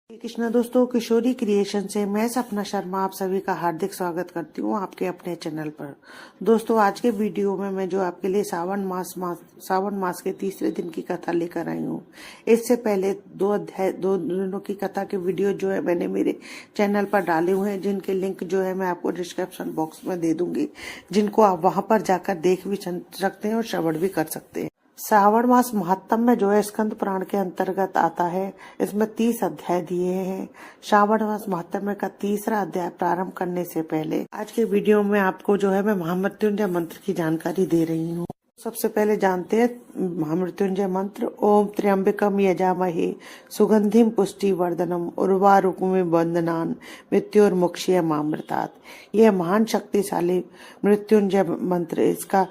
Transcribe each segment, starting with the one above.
श्री कृष्ण दोस्तों, किशोरी क्रिएशन से मैं सपना शर्मा आप सभी का हार्दिक स्वागत करती हूँ आपके अपने चैनल पर। दोस्तों, आज के वीडियो में मैं जो आपके लिए सावन मास के तीसरे दिन की कथा लेकर आई हूँ। इससे पहले दो दिनों की कथा के वीडियो जो है मैंने मेरे चैनल पर डाले हुए हैं, जिनके लिंक जो है मैं आपको डिस्क्रिप्शन बॉक्स में दे दूंगी, जिनको आप वहां पर जाकर देख भी सकते हैं और श्रवण भी कर सकते हैं। श्रावण मास महात्म में जो है स्कंद पुराण के अंतर्गत आता है। इसमें 30 अध्याय दिए हैं। श्रावण मास महात्म्य का तीसरा अध्याय प्रारंभ करने से पहले आज के वीडियो में आपको जो है मैं महामृत्युंजय मंत्र की जानकारी दे रही हूँ। सबसे पहले जानते हैं महामृत्युंजय मंत्र। ओम त्र्यंबकम यजामहे सुगंधिम पुष्टि वर्धनम उर्वारुकमे बंदनान मृत्युर्मुक्षीय मामृतात्। यह महान शक्तिशाली मृत्युंजय मंत्र इसका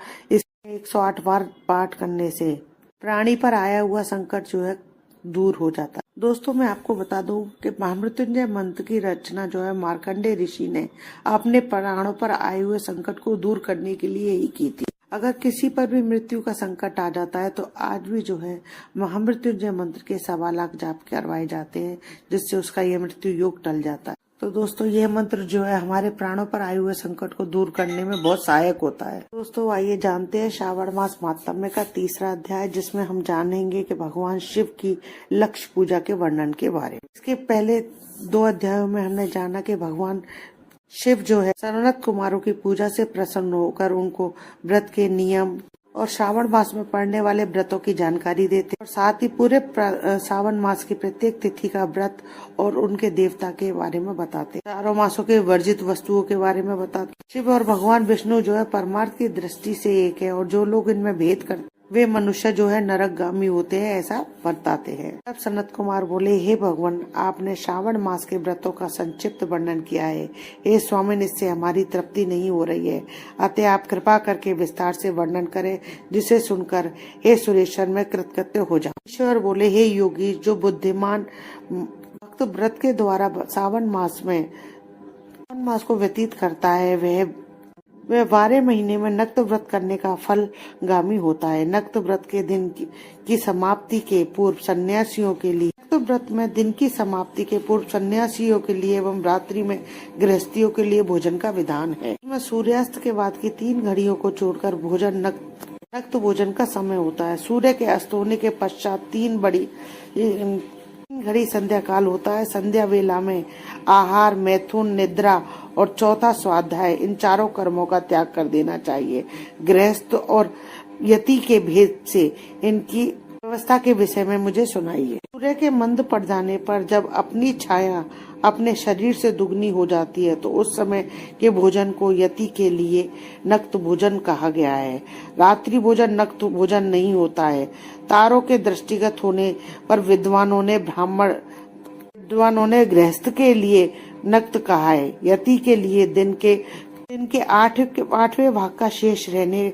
108 बार पाठ करने से प्राणी पर आया हुआ संकट जो है दूर हो जाता है। दोस्तों, मैं आपको बता दूं कि महामृत्युंजय मंत्र की रचना जो है मार्कंडेय ऋषि ने अपने प्राणों पर आए हुए संकट को दूर करने के लिए ही की थी। अगर किसी पर भी मृत्यु का संकट आ जाता है तो आज भी जो है महामृत्युंजय मंत्र के 1.25 लाख जाप करवाए जाते हैं, जिससे उसका यह मृत्यु योग टल जाता है। तो दोस्तों, यह मंत्र जो है हमारे प्राणों पर आए हुए संकट को दूर करने में बहुत सहायक होता है। दोस्तों, आइए जानते हैं श्रावण मास महात्म्य का तीसरा अध्याय, जिसमें हम जानेंगे कि भगवान शिव की लक्ष्य पूजा के वर्णन के बारे में। इसके पहले 2 अध्यायों में हमने जाना कि भगवान शिव जो है सर्वनत कुमारों की पूजा से प्रसन्न होकर उनको व्रत के नियम और श्रावण मास में पड़ने वाले व्रतों की जानकारी देते और साथ ही पूरे सावन मास की प्रत्येक तिथि का व्रत और उनके देवता के बारे में बताते। चारों मासों के वर्जित वस्तुओं के बारे में बताते। शिव और भगवान विष्णु जो है परमार्थ की दृष्टि से एक है और जो लोग इनमें भेद करते वे मनुष्य जो है नरकगामी होते हैं, ऐसा बताते हैं। तब सनत कुमार बोले, हे भगवान, आपने श्रावण मास के व्रतों का संक्षिप्त वर्णन किया है। हे स्वामी, इससे हमारी तृप्ति नहीं हो रही है, अतः आप कृपा करके विस्तार से वर्णन करें, जिसे सुनकर हे सुरेश्वर मैं कृतकृत्य हो जाऊं। ईश्वर बोले, हे योगी, जो बुद्धिमान भक्त व्रत के द्वारा सावन मास को व्यतीत करता है वह 12 महीने में नक्त व्रत करने का फल गामी होता है। नक्त व्रत के दिन की समाप्ति के पूर्व सन्यासियों के लिए एवं रात्रि में गृहस्थियों के लिए भोजन का विधान है। इसमें सूर्यास्त के बाद की 3 घड़ियों को छोड़कर भोजन नक्त भोजन का समय होता है। सूर्य के अस्त होने के पश्चात 3 घड़ी संध्या काल होता है। संध्या वेला में आहार, मैथुन, निद्रा और चौथा स्वाध्याय, इन 4 कर्मों का त्याग कर देना चाहिए। गृहस्थ और यति के भेद से इनकी व्यवस्था के विषय में मुझे सुनाइए। सूर्य के मंद पड़ जाने पर जब अपनी छाया अपने शरीर से दुगनी हो जाती है तो उस समय के भोजन को यति के लिए नक्त भोजन कहा गया है। रात्रि भोजन नक्त भोजन नहीं होता है। तारों के दृष्टिगत होने पर विद्वानों ने गृहस्थ के लिए नक्त कहा है। यति के लिए दिन के 8वें भाग का शेष रहने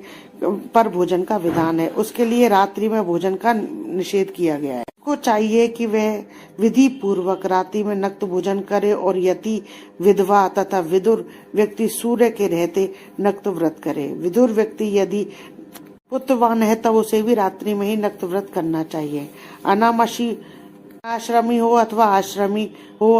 पर भोजन का विधान है। उसके लिए रात्रि में भोजन का निषेध किया गया है। को चाहिए कि वह विधि पूर्वक रात्रि में नक्त भोजन करे और यति, विधवा तथा विदुर व्यक्ति सूर्य के रहते नक्त व्रत करे। विदुर व्यक्ति यदि पुत्रवान है तब उसे भी रात्रि में ही नक्त व्रत करना चाहिए। अनामशी आश्रमी हो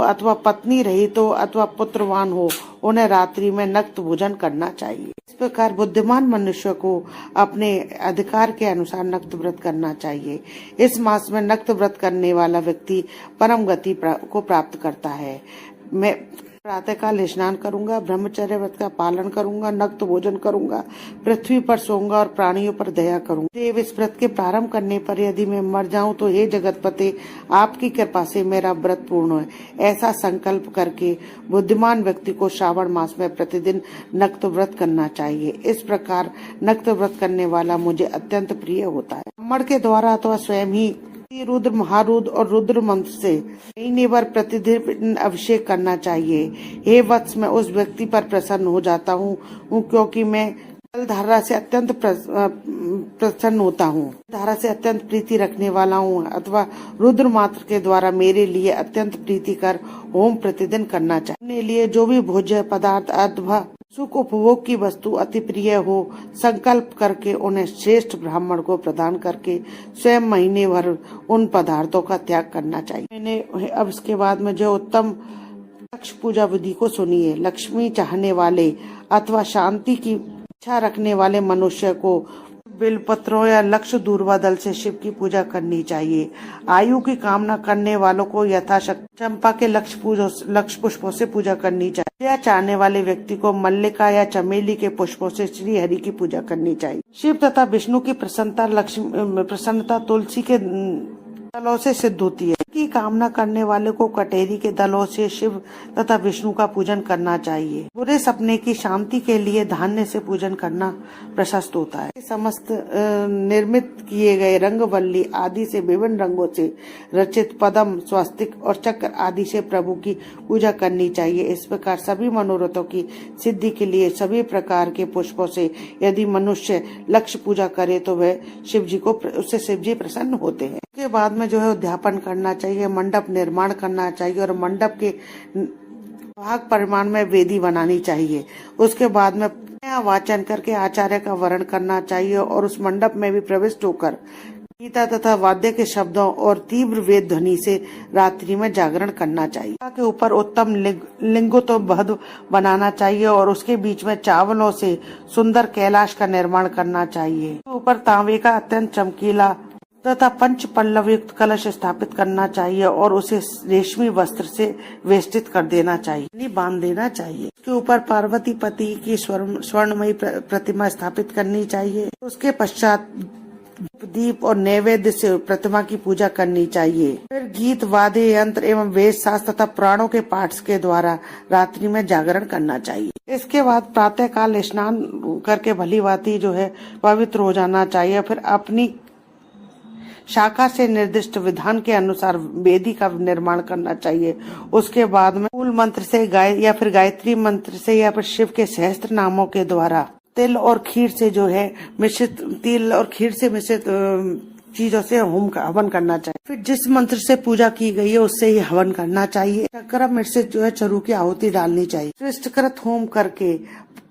अथवा पत्नी रहित हो अथवा पुत्रवान हो, उन्हें रात्रि में नक्त भोजन करना चाहिए। इस प्रकार बुद्धिमान मनुष्य को अपने अधिकार के अनुसार नक्त व्रत करना चाहिए। इस मास में नक्त व्रत करने वाला व्यक्ति परम गति को प्राप्त करता है। मैं प्रातःकाल स्नान करूंगा, ब्रह्मचर्य व्रत का पालन करूंगा, नक्त भोजन करूंगा, पृथ्वी पर सोऊंगा और प्राणियों पर दया करूंगा। देव, इस व्रत के प्रारंभ करने पर यदि मैं मर जाऊं तो हे जगतपते, आपकी कृपा से मेरा व्रत पूर्ण हो। ऐसा संकल्प करके बुद्धिमान व्यक्ति को श्रावण मास में प्रतिदिन नक्त व्रत करना चाहिए। इस प्रकार नक्त व्रत करने वाला मुझे अत्यंत प्रिय होता है। ब्राह्मण के द्वारा अथवा स्वयं ही रुद्र, महारुद्र और रुद्र मंत्र से महीने भर प्रतिदिन अभिषेक करना चाहिए। हे वत्स, मैं उस व्यक्ति पर प्रसन्न हो जाता हूँ क्योंकि मैं जलधारा से अत्यंत प्रसन्न होता हूँ, धारा से अत्यंत प्रीति रखने वाला हूँ, अथवा रुद्र मात्र के द्वारा मेरे लिए अत्यंत प्रीतिकर होम प्रतिदिन करना चाहिए। अपने लिए जो भी भोज्य पदार्थ अथवा सुख उपभोग की वस्तु अति प्रिय हो, संकल्प करके उन्हें श्रेष्ठ ब्राह्मण को प्रदान करके स्वयं महीने भर उन पदार्थों का त्याग करना चाहिए। अब इसके बाद में जो उत्तम लक्ष्य पूजा विधि को सुनिए। लक्ष्मी चाहने वाले अथवा शांति की इच्छा रखने वाले मनुष्य को बेलपत्रों या लक्ष्य दूर्वा दल से शिव की पूजा करनी चाहिए। आयु की कामना करने वालों को यथाशक्ति चंपा के लक्ष्य पुष्पों से पूजा करनी चाहिए। या चाहने वाले व्यक्ति को मल्लिका या चमेली के पुष्पों से श्री हरि की पूजा करनी चाहिए। शिव तथा विष्णु की प्रसन्नता तुलसी के दलों से सिद्ध होती है। की कामना करने वाले को कटेरी के दलों से शिव तथा विष्णु का पूजन करना चाहिए। बुरे सपने की शांति के लिए धान्य से पूजन करना प्रशस्त होता है। समस्त निर्मित किए गए रंगवल्ली आदि से विभिन्न रंगों से रचित पद्म, स्वस्तिक और चक्र आदि से प्रभु की पूजा करनी चाहिए। इस प्रकार सभी मनोरथों की सिद्धि के लिए सभी प्रकार के पुष्पों से यदि मनुष्य लक्ष्य पूजा करे तो वह उससे शिव जी प्रसन्न होते हैं। उसके बाद में जो है उद्यापन करना चाहिए, मंडप निर्माण करना चाहिए और मंडप के भाग परिमाण में वेदी बनानी चाहिए। उसके बाद में वाचन करके आचार्य का वर्ण करना चाहिए और उस मंडप में भी प्रविष्ट होकर गीता तथा वाद्य के शब्दों और तीव्र वेद ध्वनि से रात्रि में जागरण करना चाहिए। के ऊपर उत्तम लिंगोत्तम बनाना चाहिए और उसके बीच में चावलों से सुंदर कैलाश का निर्माण करना चाहिए। ऊपर तांबे का अत्यंत चमकीला तथा पंच पल्लव युक्त कलश स्थापित करना चाहिए और उसे रेशमी वस्त्र से वेष्टित कर देना चाहिए, बांध देना चाहिए। उसके ऊपर पार्वती पति की स्वर्णमयी प्रतिमा स्थापित करनी चाहिए। उसके पश्चात दीप और नैवेद्य से प्रतिमा की पूजा करनी चाहिए। फिर गीत, वाद्य यंत्र एवं वेद शास्त्र तथा पुराणों के पाठ के द्वारा रात्रि में जागरण करना चाहिए। इसके बाद प्रातः काल स्नान करके भली भांति जो है पवित्र हो जाना चाहिए। फिर अपनी शाखा से निर्दिष्ट विधान के अनुसार वेदी का निर्माण करना चाहिए। उसके बाद में मूल मंत्र से या फिर गायत्री मंत्र से या फिर शिव के सहस्त्र नामों के द्वारा तिल और खीर से मिश्रित चीजों से होम का हवन करना चाहिए। फिर जिस मंत्र से पूजा की गई है उससे ही हवन करना चाहिए। शर्करा मिर्च से जो है चरु की आहुति डालनी चाहिए। श्रेष्ठकृत होम करके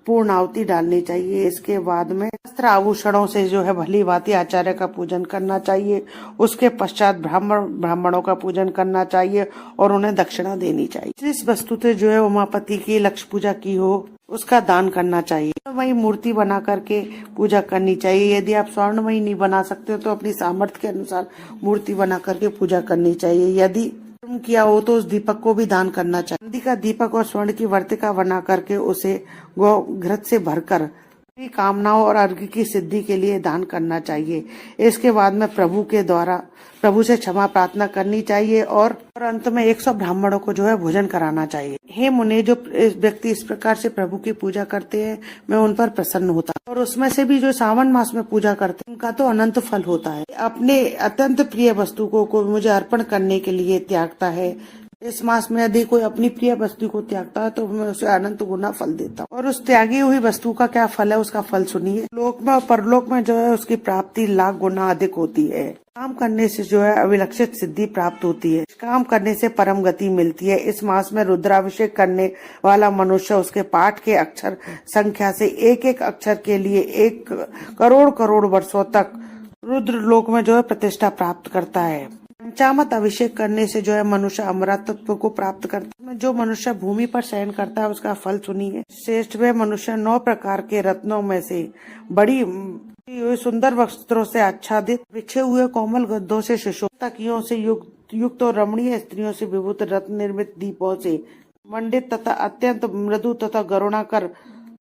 पूर्ण आहुति डालनी चाहिए। इसके बाद में वस्त्र आभूषणों से जो है भली भांति आचार्य का पूजन करना चाहिए। उसके पश्चात ब्राह्मणों का पूजन करना चाहिए और उन्हें दक्षिणा देनी चाहिए। जिस वस्तु से जो है उमापति की लक्ष्य पूजा की हो उसका दान करना चाहिए। स्वर्णमयी मूर्ति बना करके पूजा करनी चाहिए। यदि आप स्वर्णमयी नहीं बना सकते तो अपनी सामर्थ्य के अनुसार मूर्ति बना करके पूजा करनी चाहिए। यदि किया हो तो उस दीपक को भी दान करना चाहिए। चांदी का दीपक और स्वर्ण की वर्तिका बना करके उसे गौ घृत से भरकर अपनी कामनाओं और अर्घ्य की सिद्धि के लिए दान करना चाहिए। इसके बाद में प्रभु से क्षमा प्रार्थना करनी चाहिए और अंत में 100 ब्राह्मणों को जो है भोजन कराना चाहिए। हे मुने, जो व्यक्ति इस प्रकार से प्रभु की पूजा करते हैं मैं उन पर प्रसन्न होता और उसमें से भी जो सावन मास में पूजा करते हैं उनका तो अनंत फल होता है। अपने अत्यंत प्रिय वस्तु को मुझे अर्पण करने के लिए त्यागता है। इस मास में यदि कोई अपनी प्रिय वस्तु को त्यागता है तो मैं उसे अनंत गुना फल देता हूँ। और उस त्यागी हुई वस्तु का क्या फल है उसका फल सुनिए। लोक में और परलोक में जो है उसकी प्राप्ति लाख गुना अधिक होती है। काम करने से जो है अविलक्षित सिद्धि प्राप्त होती है। काम करने से परम गति मिलती है। इस मास में रुद्राभिषेक करने वाला मनुष्य उसके पाठ के अक्षर संख्या से एक एक अक्षर के लिए 1 करोड़ वर्षों तक रुद्र लोक में जो है प्रतिष्ठा प्राप्त करता है। पंचामत अभिषेक करने से जो है मनुष्य अमरत्व को प्राप्त करता है। जो मनुष्य भूमि पर शयन करता है उसका फल सुनिए। श्रेष्ठ व मनुष्य 9 प्रकार के रत्नों में से बड़ी सुंदर वस्त्रों से आच्छादित, बिछे हुए कोमल गद्दों से सुशोभित, तकियों से युक्त और रमणीय स्त्रियों से विभूत रत्न निर्मित दीपों से मंडित तथा अत्यंत मृदु तथा गरुणाकर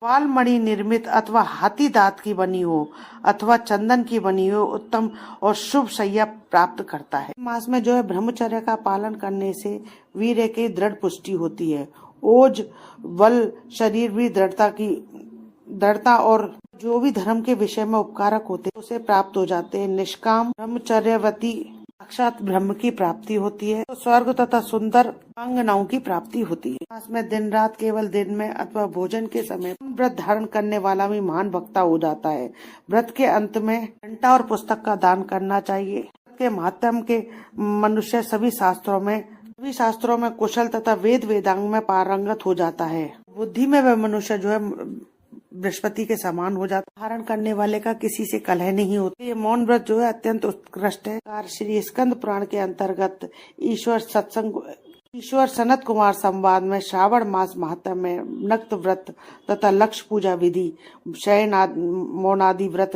वालमणि निर्मित अथवा हाथी दांत की बनी हो अथवा चंदन की बनी हो उत्तम और शुभ शैया प्राप्त करता है। मास में जो है ब्रह्मचर्य का पालन करने से वीर्य की दृढ़ पुष्टि होती है। ओज, बल, शरीर भी दृढ़ता और जो भी धर्म के विषय में उपकारक होते हैं उसे प्राप्त हो जाते हैं। निष्काम ब्रह्मचर्यवती साक्षात ब्रह्म की प्राप्ति होती है। तो स्वर्ग तथा सुंदर अंगनाओं की प्राप्ति होती है। मास में दिन रात केवल दिन में अथवा भोजन के समय व्रत धारण करने वाला भी महान वक्ता हो जाता है। व्रत के अंत में घंटा और पुस्तक का दान करना चाहिए। के माध्यम के मनुष्य सभी शास्त्रों में कुशल तथा वेदांग में पारंगत हो जाता है। बुद्धि में वह मनुष्य जो है बृहस्पति के समान हो जाता। धारण करने वाले का किसी से कलह नहीं होती। ये मौन व्रत जो है अत्यंत उत्कृष्ट है। श्री स्कंद पुराण के अंतर्गत ईश्वर सनत कुमार संवाद में श्रावण मास महात्म में नक्त व्रत तथा लक्ष्य पूजा विधि, शयन मौनादि व्रत